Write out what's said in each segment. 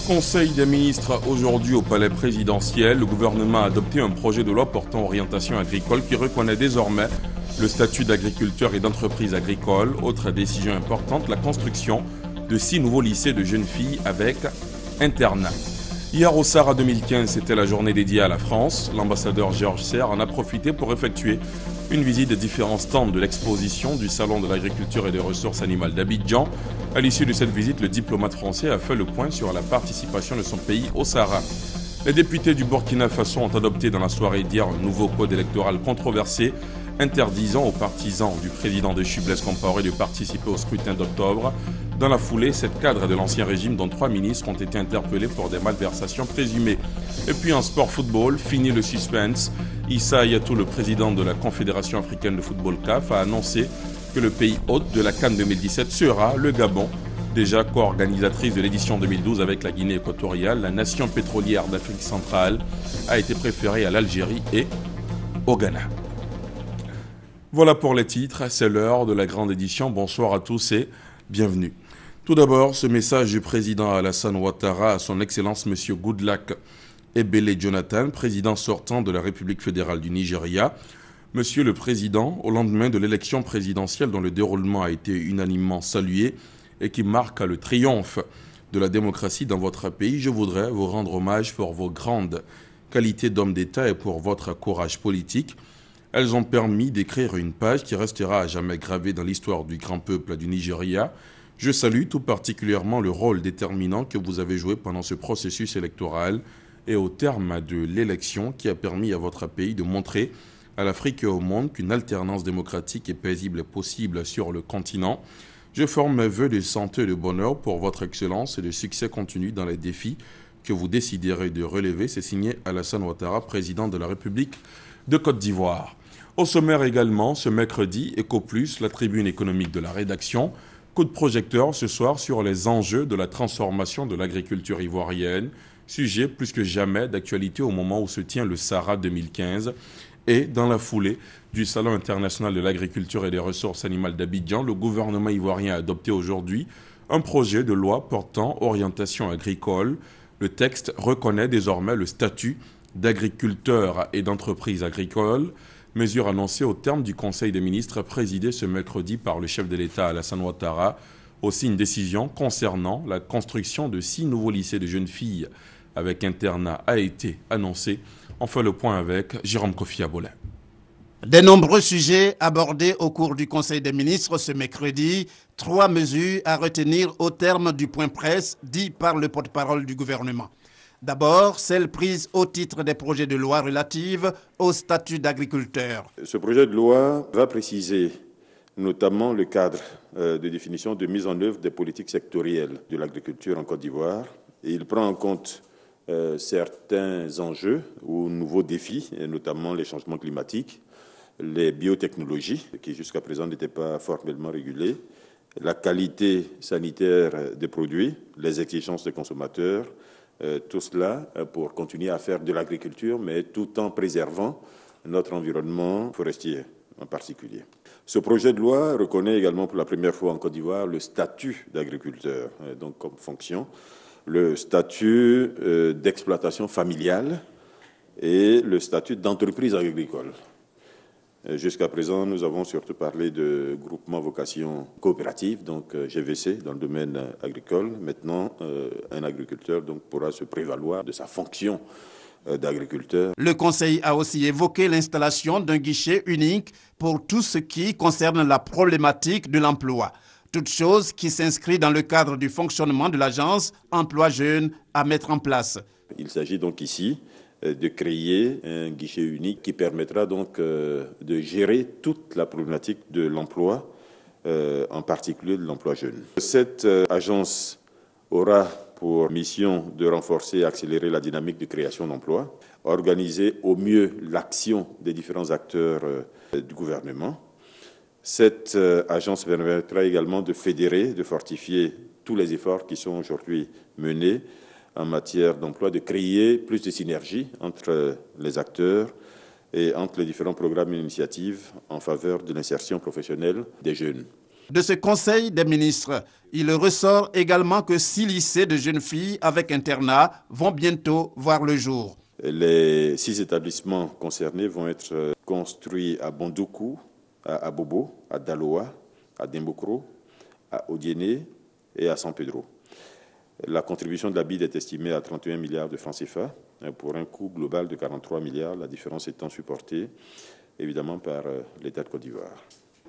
Conseil des ministres aujourd'hui au palais présidentiel. Le gouvernement a adopté un projet de loi portant orientation agricole qui reconnaît désormais le statut d'agriculteur et d'entreprise agricole. Autre décision importante, la construction de 6 nouveaux lycées de jeunes filles avec internat. Hier au Sahara 2015, c'était la journée dédiée à la France. L'ambassadeur Georges Serre en a profité pour effectuer une visite des différents stands de l'exposition du Salon de l'agriculture et des ressources animales d'Abidjan. À l'issue de cette visite, le diplomate français a fait le point sur la participation de son pays au Sahara. Les députés du Burkina Faso ont adopté dans la soirée d'hier un nouveau code électoral controversé interdisant aux partisans du président de Blaise Compaoré de participer au scrutin d'octobre. Dans la foulée, 7 cadres de l'ancien régime, dont 3 ministres, ont été interpellés pour des malversations présumées. Et puis en sport football, fini le suspense. Issa Hayatou, le président de la Confédération africaine de football CAF, a annoncé que le pays hôte de la CAN 2017 sera le Gabon. Déjà co-organisatrice de l'édition 2012 avec la Guinée équatoriale, la nation pétrolière d'Afrique centrale a été préférée à l'Algérie et au Ghana. Voilà pour les titres, c'est l'heure de la grande édition. Bonsoir à tous et bienvenue. Tout d'abord, ce message du président Alassane Ouattara à son Excellence M. Goodluck Ebele Jonathan, président sortant de la République fédérale du Nigeria. Monsieur le Président, au lendemain de l'élection présidentielle dont le déroulement a été unanimement salué et qui marque le triomphe de la démocratie dans votre pays, je voudrais vous rendre hommage pour vos grandes qualités d'homme d'État et pour votre courage politique. Elles ont permis d'écrire une page qui restera à jamais gravée dans l'histoire du grand peuple du Nigeria. Je salue tout particulièrement le rôle déterminant que vous avez joué pendant ce processus électoral et au terme de l'élection qui a permis à votre pays de montrer à l'Afrique et au monde qu'une alternance démocratique et paisible est possible sur le continent. Je forme mes vœux de santé et de bonheur pour votre excellence et de succès continu dans les défis que vous déciderez de relever. C'est signé Alassane Ouattara, président de la République de Côte d'Ivoire. Au sommaire également, ce mercredi, EcoPlus, la tribune économique de la rédaction. Coup de projecteur ce soir sur les enjeux de la transformation de l'agriculture ivoirienne. Sujet plus que jamais d'actualité au moment où se tient le Sahara 2015. Et dans la foulée du Salon international de l'agriculture et des ressources animales d'Abidjan, le gouvernement ivoirien a adopté aujourd'hui un projet de loi portant orientation agricole. Le texte reconnaît désormais le statut d'agriculteur et d'entreprise agricole, mesure annoncée au terme du Conseil des ministres présidé ce mercredi par le chef de l'État Alassane Ouattara. Aussi une décision concernant la construction de 6 nouveaux lycées de jeunes filles avec internat a été annoncée. On fait le point avec Jérôme Kofi Abolin. De nombreux sujets abordés au cours du Conseil des ministres ce mercredi. 3 mesures à retenir au terme du point presse dit par le porte-parole du gouvernement. D'abord, celle prise au titre des projets de loi relatifs au statut d'agriculteur. Ce projet de loi va préciser notamment le cadre de définition de mise en œuvre des politiques sectorielles de l'agriculture en Côte d'Ivoire. Et il prend en compte certains enjeux ou nouveaux défis, et notamment les changements climatiques, les biotechnologies, qui jusqu'à présent n'étaient pas formellement régulées, la qualité sanitaire des produits, les exigences des consommateurs, tout cela pour continuer à faire de l'agriculture, mais tout en préservant notre environnement forestier en particulier. Ce projet de loi reconnaît également pour la première fois en Côte d'Ivoire le statut d'agriculteur, donc comme fonction, le statut d'exploitation familiale et le statut d'entreprise agricole. Jusqu'à présent, nous avons surtout parlé de groupement vocation coopérative, donc GVC, dans le domaine agricole. Maintenant, un agriculteur donc, pourra se prévaloir de sa fonction d'agriculteur. Le Conseil a aussi évoqué l'installation d'un guichet unique pour tout ce qui concerne la problématique de l'emploi. Toute chose qui s'inscrit dans le cadre du fonctionnement de l'agence Emploi Jeunes à mettre en place. Il s'agit donc ici de créer un guichet unique qui permettra donc de gérer toute la problématique de l'emploi, en particulier de l'emploi jeune. Cette agence aura pour mission de renforcer et accélérer la dynamique de création d'emplois, organiser au mieux l'action des différents acteurs du gouvernement. Cette agence permettra également de fédérer, de fortifier tous les efforts qui sont aujourd'hui menés en matière d'emploi, de créer plus de synergie entre les acteurs, et entre les différents programmes et initiatives en faveur de l'insertion professionnelle des jeunes. De ce Conseil des ministres, il ressort également que 6 lycées de jeunes filles avec internat vont bientôt voir le jour. Les 6 établissements concernés vont être construits à Bondoukou, à Abobo, à Daloa, à Dembokro, à Odiéné et à San Pedro. La contribution de la BID est estimée à 31 milliards de francs CFA pour un coût global de 43 milliards, la différence étant supportée évidemment par l'État de Côte d'Ivoire.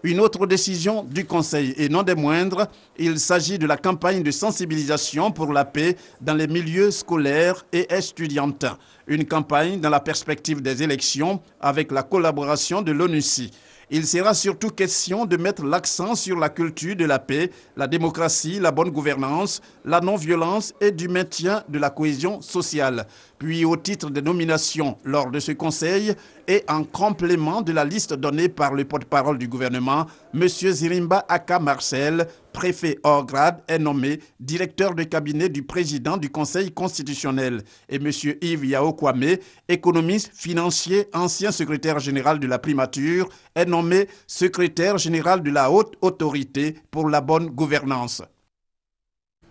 Une autre décision du Conseil, et non des moindres, il s'agit de la campagne de sensibilisation pour la paix dans les milieux scolaires et estudiantins. Une campagne dans la perspective des élections avec la collaboration de l'ONUCI. Il sera surtout question de mettre l'accent sur la culture de la paix, la démocratie, la bonne gouvernance, la non-violence et du maintien de la cohésion sociale. Puis au titre des nominations lors de ce conseil et en complément de la liste donnée par le porte-parole du gouvernement, M. Zirimba Aka Marcel, préfet hors grade, est nommé directeur de cabinet du président du Conseil constitutionnel. Et M. Yves Yao Kwame, économiste financier, ancien secrétaire général de la primature, est nommé secrétaire général de la haute autorité pour la bonne gouvernance.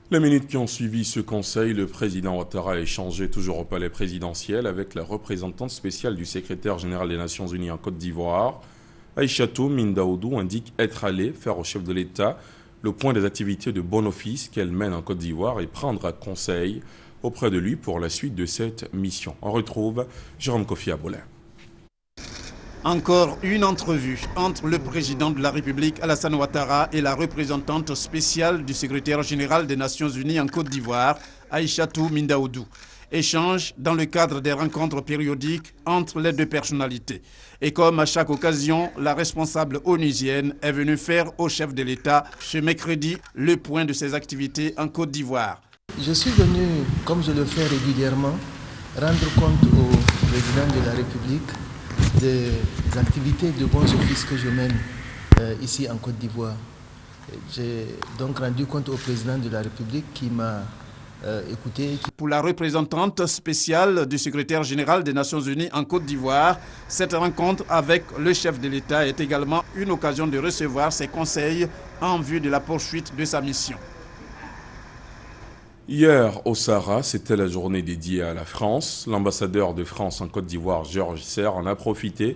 Les minutes qui ont suivi ce conseil, le président Ouattara a échangé toujours au palais présidentiel avec la représentante spéciale du secrétaire général des Nations Unies en Côte d'Ivoire. Aïchatou Mindaoudou indique être allé faire au chef de l'État le point des activités de bon office qu'elle mène en Côte d'Ivoire et prendre conseil auprès de lui pour la suite de cette mission. On retrouve Jérôme Kofi Abolin. Encore une entrevue entre le président de la République Alassane Ouattara et la représentante spéciale du secrétaire général des Nations Unies en Côte d'Ivoire, Aïchatou Mindaoudou. Échange dans le cadre des rencontres périodiques entre les deux personnalités. Et comme à chaque occasion, la responsable onusienne est venue faire au chef de l'État ce mercredi le point de ses activités en Côte d'Ivoire. Je suis venu, comme je le fais régulièrement, rendre compte au président de la République des activités de bons offices que je mène ici en Côte d'Ivoire. J'ai donc rendu compte au président de la République qui m'a écouté. Pour la représentante spéciale du secrétaire général des Nations Unies en Côte d'Ivoire, cette rencontre avec le chef de l'État est également une occasion de recevoir ses conseils en vue de la poursuite de sa mission. Hier, au Sahara, c'était la journée dédiée à la France. L'ambassadeur de France en Côte d'Ivoire, Georges Serre, en a profité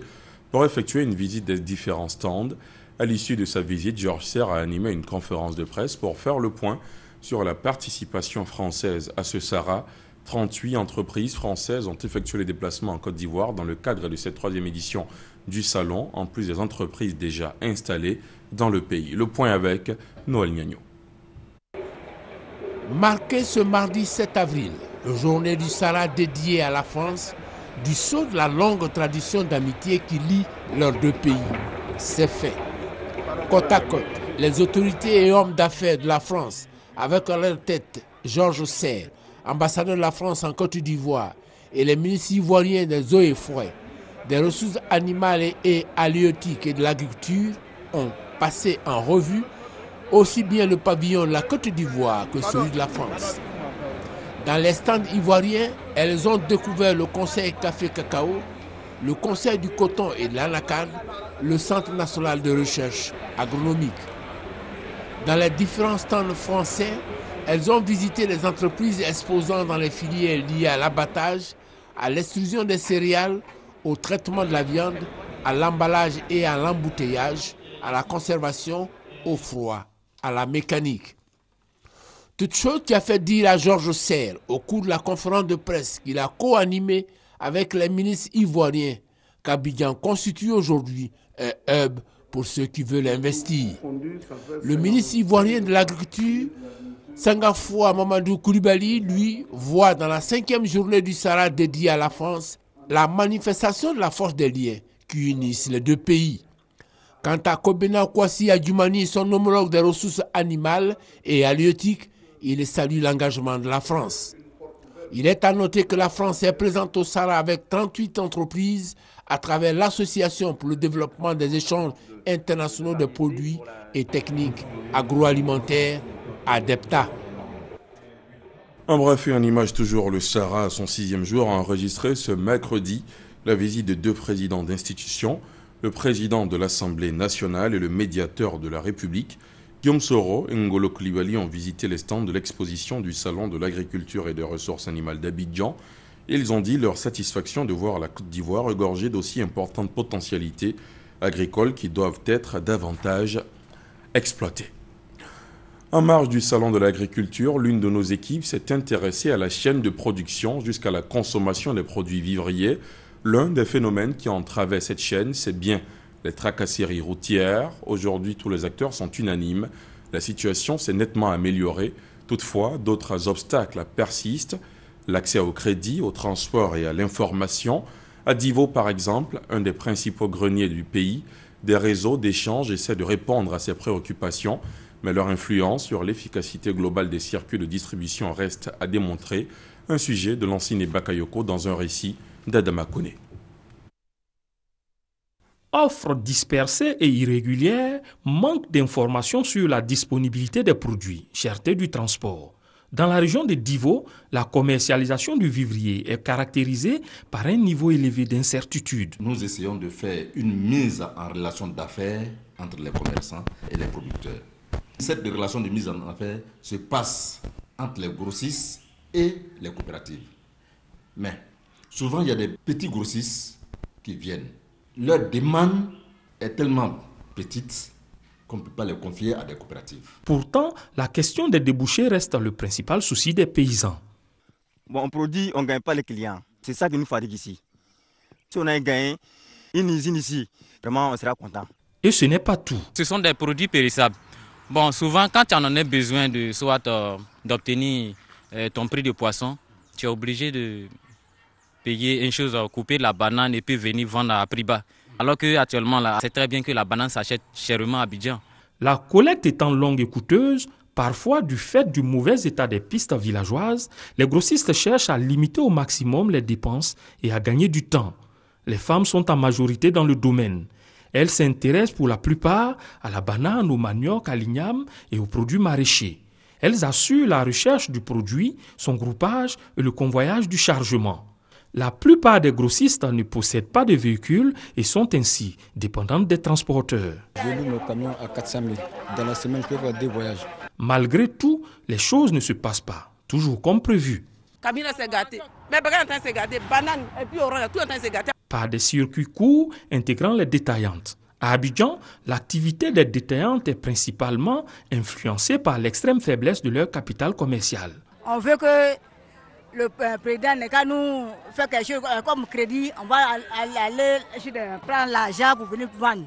pour effectuer une visite des différents stands. À l'issue de sa visite, Georges Serre a animé une conférence de presse pour faire le point sur la participation française à ce Sahara. 38 entreprises françaises ont effectué les déplacements en Côte d'Ivoire dans le cadre de cette 3e édition du Salon, en plus des entreprises déjà installées dans le pays. Le point avec Noël Gnagno. Marqué ce mardi 7 avril, journée du Sahara dédiée à la France, du sceau de la longue tradition d'amitié qui lie leurs deux pays. C'est fait. Côte à côte, les autorités et hommes d'affaires de la France, avec à leur tête Georges Serre, ambassadeur de la France en Côte d'Ivoire, et les ministres ivoiriens des eaux et forêts, des ressources animales et halieutiques et de l'agriculture, ont passé en revue aussi bien le pavillon de la Côte d'Ivoire que celui de la France. Dans les stands ivoiriens, elles ont découvert le Conseil Café Cacao, le Conseil du coton et de l'anacarde, le Centre national de recherche agronomique. Dans les différents stands français, elles ont visité les entreprises exposant dans les filières liées à l'abattage, à l'extrusion des céréales, au traitement de la viande, à l'emballage et à l'embouteillage, à la conservation, au froid, à la mécanique. Toute chose qui a fait dire à Georges Serre au cours de la conférence de presse qu'il a co-animée avec les ministres ivoiriens qu'Abidjan constitue aujourd'hui un hub pour ceux qui veulent investir. Le ministre ivoirien de l'Agriculture, Sangafoua Mamadou Koulibaly, lui, voit dans la 5e journée du Sahara dédiée à la France la manifestation de la force des liens qui unissent les deux pays. Quant à Kobena Kwasi Adjoumani, son homologue des ressources animales et halieutiques, il salue l'engagement de la France. Il est à noter que la France est présente au Sahara avec 38 entreprises à travers l'Association pour le développement des échanges internationaux de produits et techniques agroalimentaires, ADEPTA. En bref, et en image toujours, le Sahara à son 6e jour a enregistré ce mercredi la visite de deux présidents d'institutions, le président de l'Assemblée nationale et le médiateur de la République, Guillaume Soro et Ngolo Coulibaly ont visité les stands de l'exposition du Salon de l'agriculture et des ressources animales d'Abidjan. Ils ont dit leur satisfaction de voir la Côte d'Ivoire regorgée d'aussi importantes potentialités agricoles qui doivent être davantage exploitées. En marge du Salon de l'agriculture, l'une de nos équipes s'est intéressée à la chaîne de production jusqu'à la consommation des produits vivriers. L'un des phénomènes qui entravait cette chaîne, c'est bien les tracasseries routières. Aujourd'hui, tous les acteurs sont unanimes. La situation s'est nettement améliorée. Toutefois, d'autres obstacles persistent. L'accès au crédit, au transport et à l'information. À Divo, par exemple, un des principaux greniers du pays, des réseaux d'échange essaient de répondre à ces préoccupations, mais leur influence sur l'efficacité globale des circuits de distribution reste à démontrer. Un sujet de Lansine Bakayoko dans un récit d'Adama Kone. Offres dispersées et irrégulières, manque d'informations sur la disponibilité des produits, cherté du transport. Dans la région de Divo, la commercialisation du vivrier est caractérisée par un niveau élevé d'incertitude. Nous essayons de faire une mise en relation d'affaires entre les commerçants et les producteurs. Cette relation de mise en affaires se passe entre les grossistes et les coopératives. Mais souvent, il y a des petits grossistes qui viennent. Leur demande est tellement petite qu'on ne peut pas les confier à des coopératives. Pourtant, la question des débouchés reste le principal souci des paysans. Bon, on produit, on ne gagne pas les clients. C'est ça qui nous fatigue ici. Si on a gagné une usine ici, vraiment, on sera content. Et ce n'est pas tout. Ce sont des produits périssables. Bon, souvent, quand tu en as besoin de soit d'obtenir ton prix de poisson, tu es obligé de payer une chose, couper la banane et puis venir vendre à prix bas. Alors qu'actuellement, c'est très bien que la banane s'achète chèrement à Abidjan. La collecte étant longue et coûteuse, parfois du fait du mauvais état des pistes villageoises, les grossistes cherchent à limiter au maximum les dépenses et à gagner du temps. Les femmes sont en majorité dans le domaine. Elles s'intéressent pour la plupart à la banane, au manioc, à l'igname et aux produits maraîchers. Elles assurent la recherche du produit, son groupage et le convoyage du chargement. La plupart des grossistes ne possèdent pas de véhicules et sont ainsi dépendantes des transporteurs. Je loue mon camion à 400 000. Dans la semaine, je peux faire 2 voyages. Malgré tout, les choses ne se passent pas toujours comme prévu. Par des circuits courts intégrant les détaillantes. À Abidjan, l'activité des détaillantes est principalement influencée par l'extrême faiblesse de leur capital commercial. On veut que le président n'est qu'à nous faire quelque chose comme crédit, on va aller prendre l'argent pour venir vendre.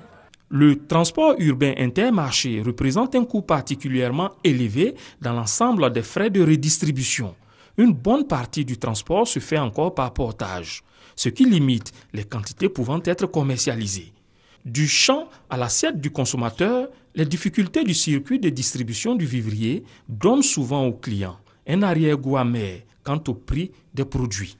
Le transport urbain intermarché représente un coût particulièrement élevé dans l'ensemble des frais de redistribution. Une bonne partie du transport se fait encore par portage, ce qui limite les quantités pouvant être commercialisées. Du champ à l'assiette du consommateur, les difficultés du circuit de distribution du vivrier donnent souvent aux clients un arrière-goût amer quant au prix des produits.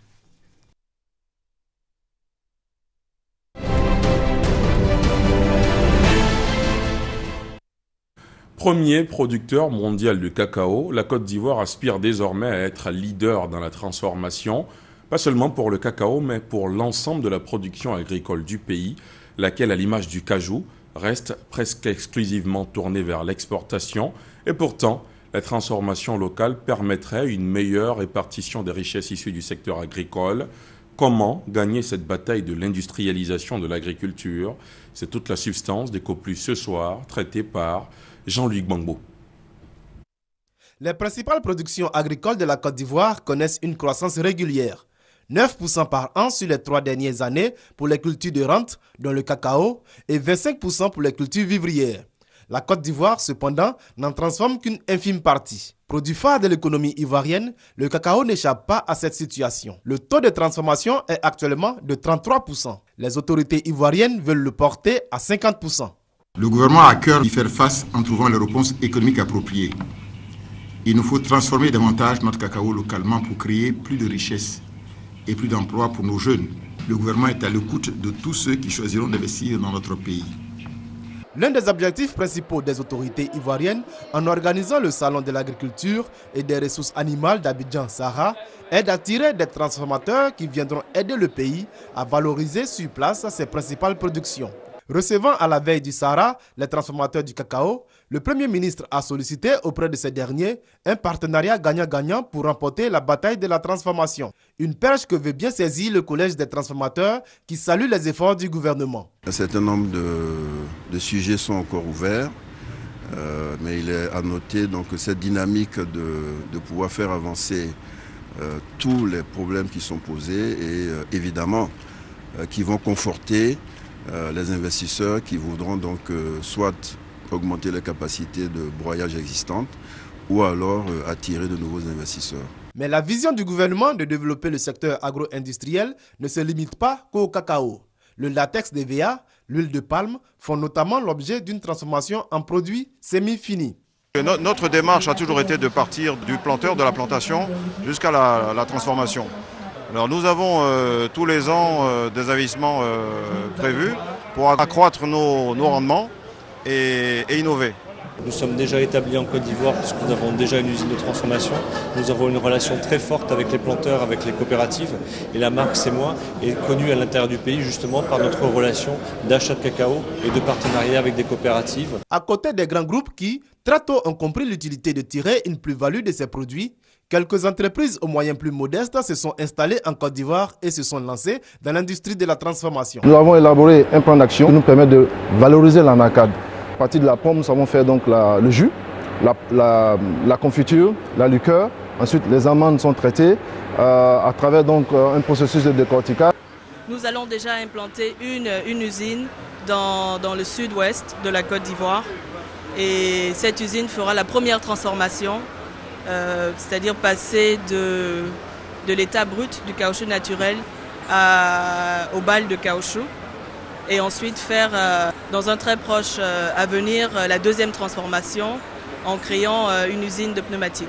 Premier producteur mondial de cacao, la Côte d'Ivoire aspire désormais à être leader dans la transformation, pas seulement pour le cacao, mais pour l'ensemble de la production agricole du pays, laquelle, à l'image du cajou, reste presque exclusivement tournée vers l'exportation. Et pourtant, la transformation locale permettrait une meilleure répartition des richesses issues du secteur agricole. Comment gagner cette bataille de l'industrialisation de l'agriculture? C'est toute la substance des Coplus ce soir, traitée par Jean-Luc Gbangbo. Les principales productions agricoles de la Côte d'Ivoire connaissent une croissance régulière. 9% par an sur les 3 dernières années pour les cultures de rente, dont le cacao, et 25% pour les cultures vivrières. La Côte d'Ivoire, cependant, n'en transforme qu'une infime partie. Produit phare de l'économie ivoirienne, le cacao n'échappe pas à cette situation. Le taux de transformation est actuellement de 33%. Les autorités ivoiriennes veulent le porter à 50%. Le gouvernement a à cœur d'y faire face en trouvant les réponses économiques appropriées. Il nous faut transformer davantage notre cacao localement pour créer plus de richesses et plus d'emplois pour nos jeunes. Le gouvernement est à l'écoute de tous ceux qui choisiront d'investir dans notre pays. L'un des objectifs principaux des autorités ivoiriennes en organisant le Salon de l'agriculture et des ressources animales d'Abidjan-Sahara est d'attirer des transformateurs qui viendront aider le pays à valoriser sur place ses principales productions. Recevant à la veille du Sahara les transformateurs du cacao, le Premier ministre a sollicité auprès de ces derniers un partenariat gagnant-gagnant pour remporter la bataille de la transformation. Une perche que veut bien saisir le Collège des transformateurs qui salue les efforts du gouvernement. Un certain nombre de sujets sont encore ouverts, mais il est à noter donc, cette dynamique de pouvoir faire avancer tous les problèmes qui sont posés et évidemment qui vont conforter les investisseurs qui voudront donc soit augmenter les capacités de broyage existantes ou alors attirer de nouveaux investisseurs. Mais la vision du gouvernement de développer le secteur agro-industriel ne se limite pas qu'au cacao. Le latex d'EVA, l'huile de palme font notamment l'objet d'une transformation en produits semi-finis. Notre démarche a toujours été de partir du planteur, de la plantation, jusqu'à la transformation. Alors nous avons tous les ans des investissements prévus pour accroître nos rendements et innover. Nous sommes déjà établis en Côte d'Ivoire puisque nous avons déjà une usine de transformation. Nous avons une relation très forte avec les planteurs, avec les coopératives. Et la marque C'est Moi est connue à l'intérieur du pays justement par notre relation d'achat de cacao et de partenariat avec des coopératives. À côté des grands groupes qui, très tôt, ont compris l'utilité de tirer une plus-value de ces produits, quelques entreprises aux moyens plus modestes se sont installées en Côte d'Ivoire et se sont lancées dans l'industrie de la transformation. Nous avons élaboré un plan d'action qui nous permet de valoriser l'anacarde. À partir de la pomme, nous avons fait donc le jus, la confiture, la liqueur. Ensuite, les amandes sont traitées à travers donc, un processus de décortiquage. Nous allons déjà implanter une usine dans le sud-ouest de la Côte d'Ivoire. Et cette usine fera la première transformation, c'est-à-dire passer de l'état brut du caoutchouc naturel au bal de caoutchouc. Et ensuite faire dans un très proche avenir la deuxième transformation en créant une usine de pneumatiques.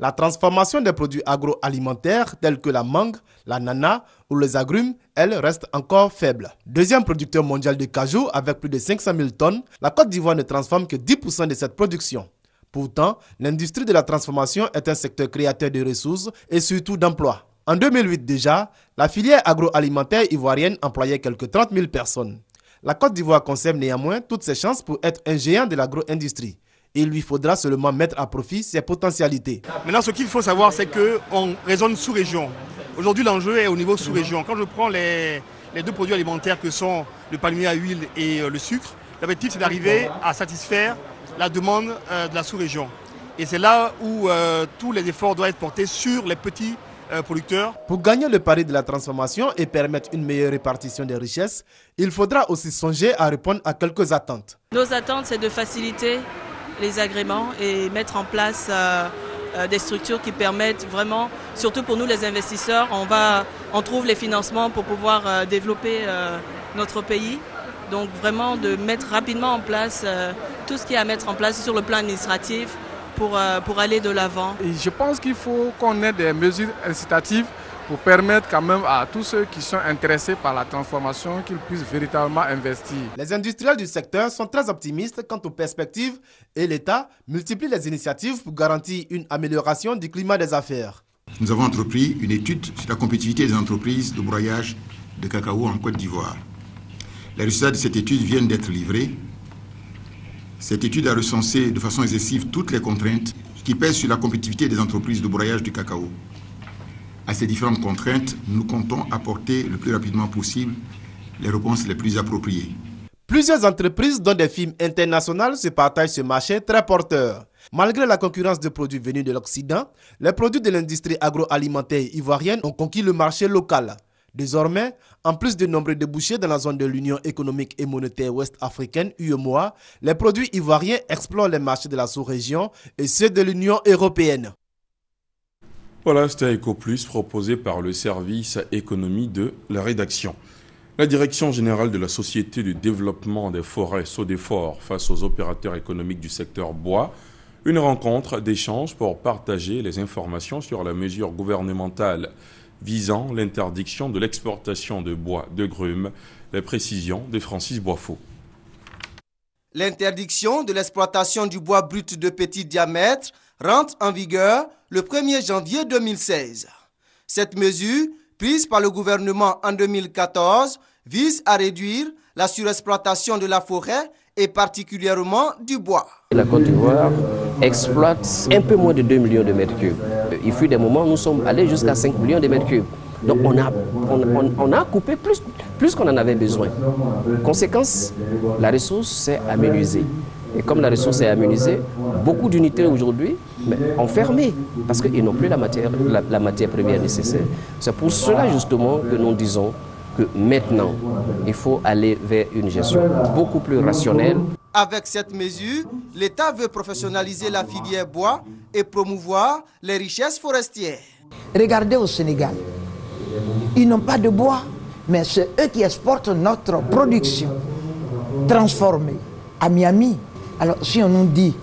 La transformation des produits agroalimentaires tels que la mangue, l'ananas ou les agrumes, elle reste encore faible. Deuxième producteur mondial de cajou avec plus de 500 000 tonnes, la Côte d'Ivoire ne transforme que 10% de cette production. Pourtant, l'industrie de la transformation est un secteur créateur de ressources et surtout d'emplois. En 2008 déjà, la filière agroalimentaire ivoirienne employait quelques 30 000 personnes. La Côte d'Ivoire conserve néanmoins toutes ses chances pour être un géant de l'agro-industrie. Il lui faudra seulement mettre à profit ses potentialités. Maintenant, ce qu'il faut savoir, c'est qu'on raisonne sous-région. Aujourd'hui, l'enjeu est au niveau sous-région. Quand je prends les deux produits alimentaires que sont le palmier à huile et le sucre, l'objectif, c'est d'arriver à satisfaire la demande de la sous-région. Et c'est là où tous les efforts doivent être portés sur les petits producteurs. Pour gagner le pari de la transformation et permettre une meilleure répartition des richesses, il faudra aussi songer à répondre à quelques attentes. Nos attentes, c'est de faciliter les agréments et mettre en place des structures qui permettent vraiment, surtout pour nous les investisseurs, on trouve les financements pour pouvoir développer notre pays. Donc vraiment de mettre rapidement en place tout ce qu'il y a à mettre en place sur le plan administratif, pour aller de l'avant. Je pense qu'il faut qu'on ait des mesures incitatives pour permettre quand même à tous ceux qui sont intéressés par la transformation qu'ils puissent véritablement investir. Les industriels du secteur sont très optimistes quant aux perspectives et l'État multiplie les initiatives pour garantir une amélioration du climat des affaires. Nous avons entrepris une étude sur la compétitivité des entreprises de broyage de cacao en Côte d'Ivoire. Les résultats de cette étude viennent d'être livrés. Cette étude a recensé de façon exhaustive toutes les contraintes qui pèsent sur la compétitivité des entreprises de broyage du cacao. À ces différentes contraintes, nous comptons apporter le plus rapidement possible les réponses les plus appropriées. Plusieurs entreprises, dont des firmes internationales, se partagent ce marché très porteur. Malgré la concurrence de produits venus de l'Occident, les produits de l'industrie agroalimentaire ivoirienne ont conquis le marché local. Désormais, en plus de nombreux débouchés dans la zone de l'Union économique et monétaire ouest-africaine, UEMOA, les produits ivoiriens explorent les marchés de la sous-région et ceux de l'Union européenne. Voilà, c'était EcoPlus proposé par le service économie de la rédaction. La Direction générale de la Société du développement des forêts, SODEFOR, face aux opérateurs économiques du secteur bois, une rencontre d'échange pour partager les informations sur la mesure gouvernementale visant l'interdiction de l'exportation de bois de grumes, les précisions de Francis Boisfort. L'interdiction de l'exploitation du bois brut de petit diamètre rentre en vigueur le 1er janvier 2016. Cette mesure, prise par le gouvernement en 2014, vise à réduire la surexploitation de la forêt et particulièrement du bois. La Côte d'Ivoire exploite un peu moins de 2 millions de mètres cubes. Il fut des moments où nous sommes allés jusqu'à 5 millions de mètres cubes. Donc on a coupé plus qu'on en avait besoin. Conséquence, la ressource s'est amenuisée. Et comme la ressource s'est amenuisée, beaucoup d'unités aujourd'hui ont fermé parce qu'ils n'ont plus la matière première nécessaire. C'est pour cela justement que nous disons que maintenant, il faut aller vers une gestion beaucoup plus rationnelle. Avec cette mesure, l'État veut professionnaliser la filière bois et promouvoir les richesses forestières. Regardez au Sénégal, ils n'ont pas de bois, mais c'est eux qui exportent notre production transformée à Miami. Alors si on nous dit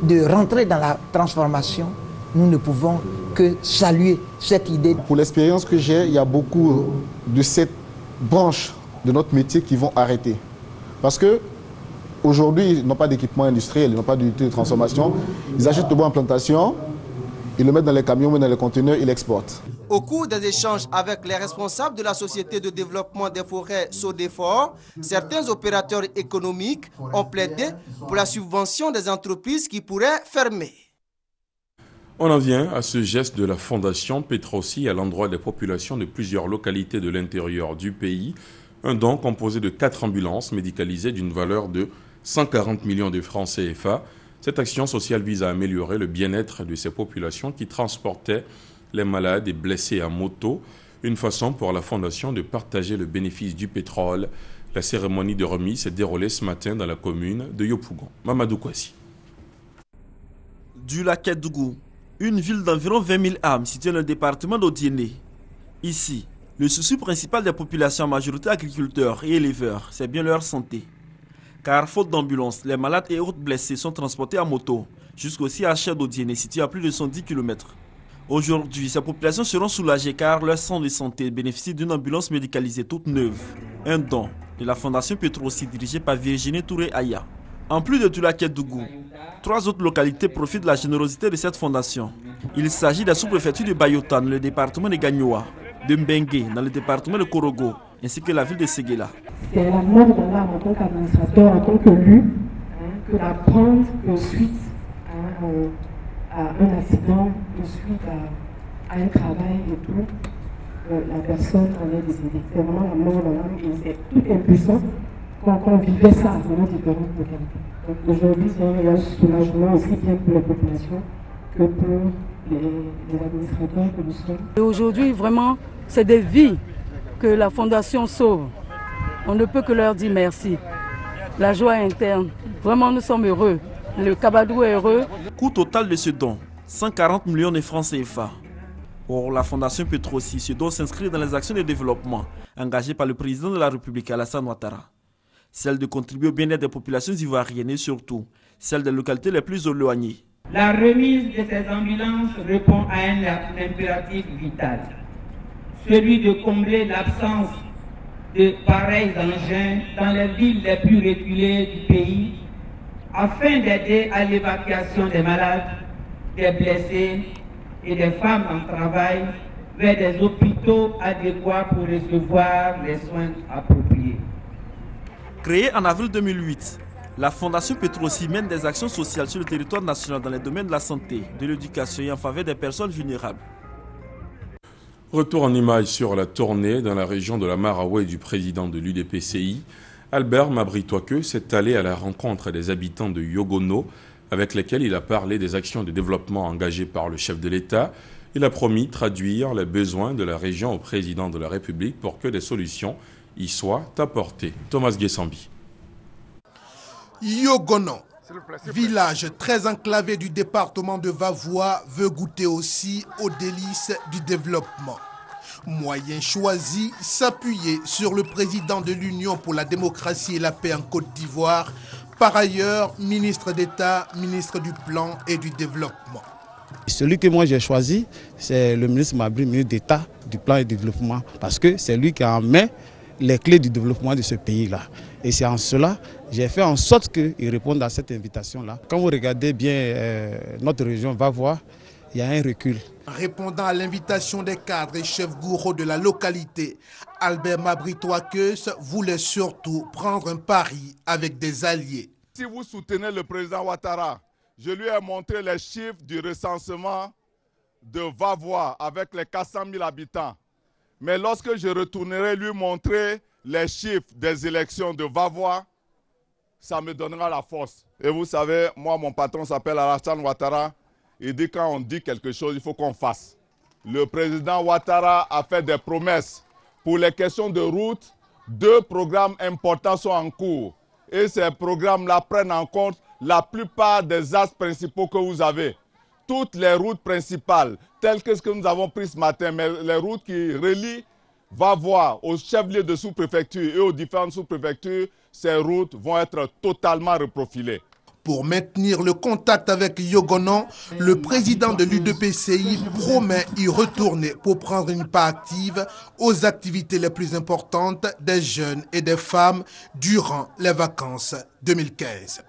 de rentrer dans la transformation, nous ne pouvons que saluer cette idée. Pour l'expérience que j'ai, il y a beaucoup de cette branche de notre métier qui vont arrêter. Parce que aujourd'hui, ils n'ont pas d'équipement industriel, ils n'ont pas d'unité de transformation. Ils achètent le bois en plantation, ils le mettent dans les camions, dans les conteneurs, ils l'exportent. Au cours des échanges avec les responsables de la Société de développement des forêts SODEFOR, certains opérateurs économiques ont plaidé pour la subvention des entreprises qui pourraient fermer. On en vient à ce geste de la Fondation Petrosi à l'endroit des populations de plusieurs localités de l'intérieur du pays. Un don composé de 4 ambulances médicalisées d'une valeur de 140 millions de francs CFA. Cette action sociale vise à améliorer le bien-être de ces populations qui transportaient les malades et blessés à moto. Une façon pour la Fondation de partager le bénéfice du pétrole. La cérémonie de remise s'est déroulée ce matin dans la commune de Yopougon. Mamadou Kwasi. Du Lac-Kédougou, une ville d'environ 20 000 âmes située dans le département d'Odiéné. Ici, le souci principal des populations, en majorité agriculteurs et éleveurs, c'est bien leur santé. Car faute d'ambulance, les malades et autres blessés sont transportés à moto jusqu'au CHR d'Odiéné, situé à plus de 110 km. Aujourd'hui, ces populations seront soulagées car leur centre de santé bénéficie d'une ambulance médicalisée toute neuve. Un don de la Fondation Petrosi dirigée par Virginie Touré-Aya. En plus de Doula-Kédougou, 3 autres localités profitent de la générosité de cette fondation. Il s'agit de la sous-préfecture de Bayota dans le département de Gagnoa, de Mbengue dans le département de Korogo, ainsi que la ville de Séguéla. C'est la mort de l'âme en tant qu'administrateur, en tant qu'élu, que d'apprendre que suite à un accident, de suite à un travail et tout, la personne en est décédée. C'est vraiment la mort de l'âme et c'est tout impuissant qu'on vivait ça dans nos différentes localités. Donc aujourd'hui, c'est un soulagement aussi bien pour les populations que pour les administrateurs que nous sommes. Et aujourd'hui, vraiment, c'est des vies que la Fondation sauve. On ne peut que leur dire merci. La joie interne. Vraiment, nous sommes heureux. Le Kabadou est heureux. Coût total de ce don, 140 millions de francs CFA. Or, la Fondation Petrosi, ce don s'inscrit dans les actions de développement engagées par le président de la République, Alassane Ouattara. Celle de contribuer au bien-être des populations ivoiriennes et surtout celle des localités les plus éloignées. La remise de ces ambulances répond à un impératif vital, celui de combler l'absence de pareils engins dans les villes les plus reculées du pays, afin d'aider à l'évacuation des malades, des blessés et des femmes en travail vers des hôpitaux adéquats pour recevoir les soins appropriés. Créée en avril 2008, la Fondation Petrosi mène des actions sociales sur le territoire national dans les domaines de la santé, de l'éducation et en faveur des personnes vulnérables. Retour en image sur la tournée dans la région de la Maraoué du président de l'UDPCI. Albert Mabritoakeu s'est allé à la rencontre des habitants de Yogono, avec lesquels il a parlé des actions de développement engagées par le chef de l'État. Il a promis traduire les besoins de la région au président de la République pour que des solutions y soient apportées. Thomas Guessambi. Yogono, village très enclavé du département de Vavoie, veut goûter aussi aux délices du développement. Moyen choisi, s'appuyer sur le président de l'Union pour la démocratie et la paix en Côte d'Ivoire, par ailleurs ministre d'État, ministre du Plan et du Développement. Celui que moi j'ai choisi, c'est le ministre Mabri, ministre d'État du Plan et du Développement, parce que c'est lui qui a en main les clés du développement de ce pays-là. Et c'est en cela j'ai fait en sorte qu'ils répondent à cette invitation-là. Quand vous regardez bien notre région Vavois, il y a un recul. Répondant à l'invitation des cadres et chefs gouraux de la localité, Albert Mabritoakeus voulait surtout prendre un pari avec des alliés. Si vous soutenez le président Ouattara, je lui ai montré les chiffres du recensement de Vavois avec les 400 000 habitants. Mais lorsque je retournerai lui montrer les chiffres des élections de Vavois, ça me donnera la force. Et vous savez, moi, mon patron s'appelle Alassane Ouattara. Il dit quand on dit quelque chose, il faut qu'on fasse. Le président Ouattara a fait des promesses. Pour les questions de route, 2 programmes importants sont en cours. Et ces programmes-là prennent en compte la plupart des axes principaux que vous avez. Toutes les routes principales, telles que ce que nous avons pris ce matin, mais les routes qui relient Vavois aux chefs-lieux de sous-préfecture et aux différentes sous-préfectures, ces routes vont être totalement reprofilées. Pour maintenir le contact avec Yogonon, le président de l'UDPCI promet y retourner pour prendre une part active aux activités les plus importantes des jeunes et des femmes durant les vacances 2015.